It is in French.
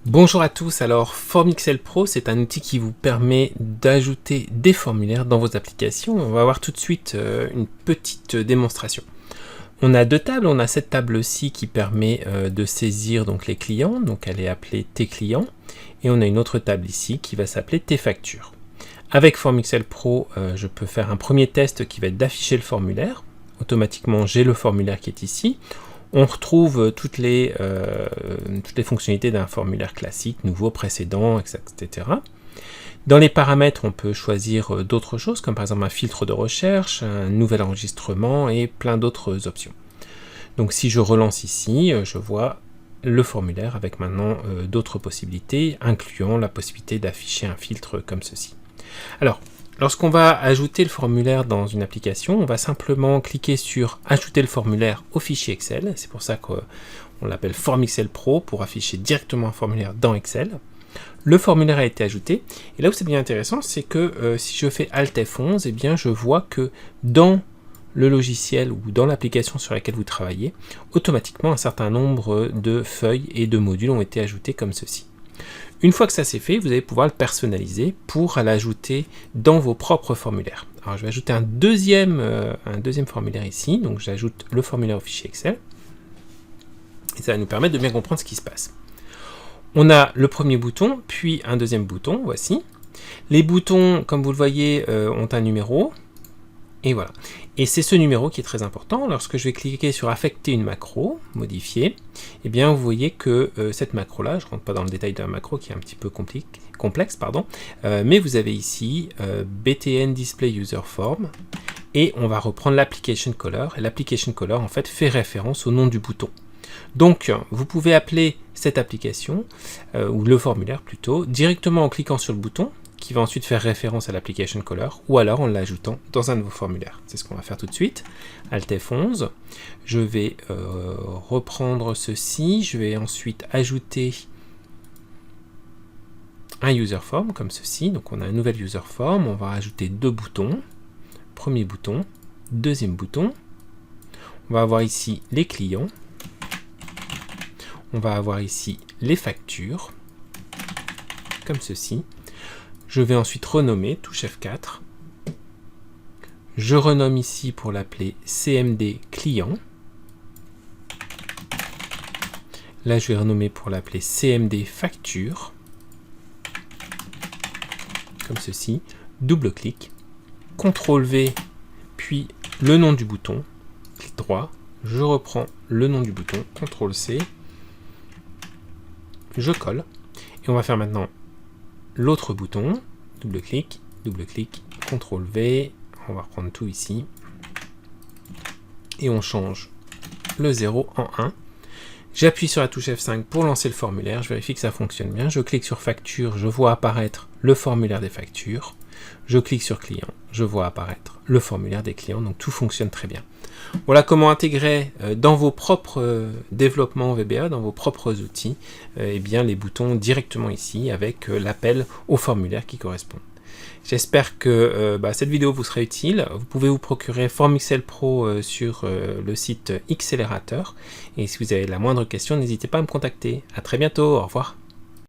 Bonjour à tous, alors FormXL Pro c'est un outil qui vous permet d'ajouter des formulaires dans vos applications. On va voir tout de suite une petite démonstration. On a deux tables, on a cette table-ci qui permet de saisir donc les clients, donc elle est appelée Tes clients, et on a une autre table ici qui va s'appeler Tes factures. Avec FormXL Pro, je peux faire un premier test qui va être d'afficher le formulaire. Automatiquement j'ai le formulaire qui est ici. On retrouve toutes les fonctionnalités d'un formulaire classique, nouveau, précédent, etc. Dans les paramètres, on peut choisir d'autres choses, comme par exemple un filtre de recherche, un nouvel enregistrement et plein d'autres options. Donc si je relance ici, je vois le formulaire avec maintenant d'autres possibilités, incluant la possibilité d'afficher un filtre comme ceci. Alors, lorsqu'on va ajouter le formulaire dans une application, on va simplement cliquer sur « Ajouter le formulaire au fichier Excel ». C'est pour ça qu'on l'appelle FormXL Pro, pour afficher directement un formulaire dans Excel. Le formulaire a été ajouté. Et là où c'est bien intéressant, c'est que si je fais Alt F11, eh bien, je vois que dans le logiciel ou dans l'application sur laquelle vous travaillez, automatiquement un certain nombre de feuilles et de modules ont été ajoutés comme ceci. Une fois que ça c'est fait, vous allez pouvoir le personnaliser pour l'ajouter dans vos propres formulaires. Alors je vais ajouter un deuxième formulaire ici, donc j'ajoute le formulaire au fichier Excel, et ça va nous permettre de bien comprendre ce qui se passe. On a le premier bouton, puis un deuxième bouton, voici. Les boutons, comme vous le voyez, ont un numéro, et voilà. Et c'est ce numéro qui est très important. Lorsque je vais cliquer sur affecter une macro, modifier, eh bien vous voyez que cette macro-là, je ne rentre pas dans le détail de la macro qui est un petit peu complexe, mais vous avez ici btn display user form, et on va reprendre l'application color, et l'application color en fait fait référence au nom du bouton. Donc vous pouvez appeler cette application, ou le formulaire plutôt, directement en cliquant sur le bouton, qui va ensuite faire référence à l'application color, ou alors en l'ajoutant dans un de vos formulaires. C'est ce qu'on va faire tout de suite. Alt F11, je vais reprendre ceci, je vais ensuite ajouter un user form comme ceci, donc on a un nouvel user form, on va ajouter deux boutons, premier bouton, deuxième bouton, on va avoir ici les clients, on va avoir ici les factures, comme ceci. Je vais ensuite renommer, touche F4. Je renomme ici pour l'appeler CMD client. Là, je vais renommer pour l'appeler CMD facture. Comme ceci. Double-clic. CTRL-V, puis le nom du bouton. Clic droit. Je reprends le nom du bouton. CTRL-C. Je colle. Et on va faire maintenant l'autre bouton, double-clic, CTRL-V, on va reprendre tout ici, et on change le 0 en 1. J'appuie sur la touche F5 pour lancer le formulaire, je vérifie que ça fonctionne bien, je clique sur facture, je vois apparaître le formulaire des factures, je clique sur client, je vois apparaître le formulaire des clients, donc tout fonctionne très bien. Voilà comment intégrer dans vos propres développements VBA, dans vos propres outils, eh bien les boutons directement ici avec l'appel au formulaire qui correspond. J'espère que cette vidéo vous sera utile. Vous pouvez vous procurer FormXL Pro sur le site Xcelerator. Et si vous avez la moindre question, n'hésitez pas à me contacter. À très bientôt, au revoir.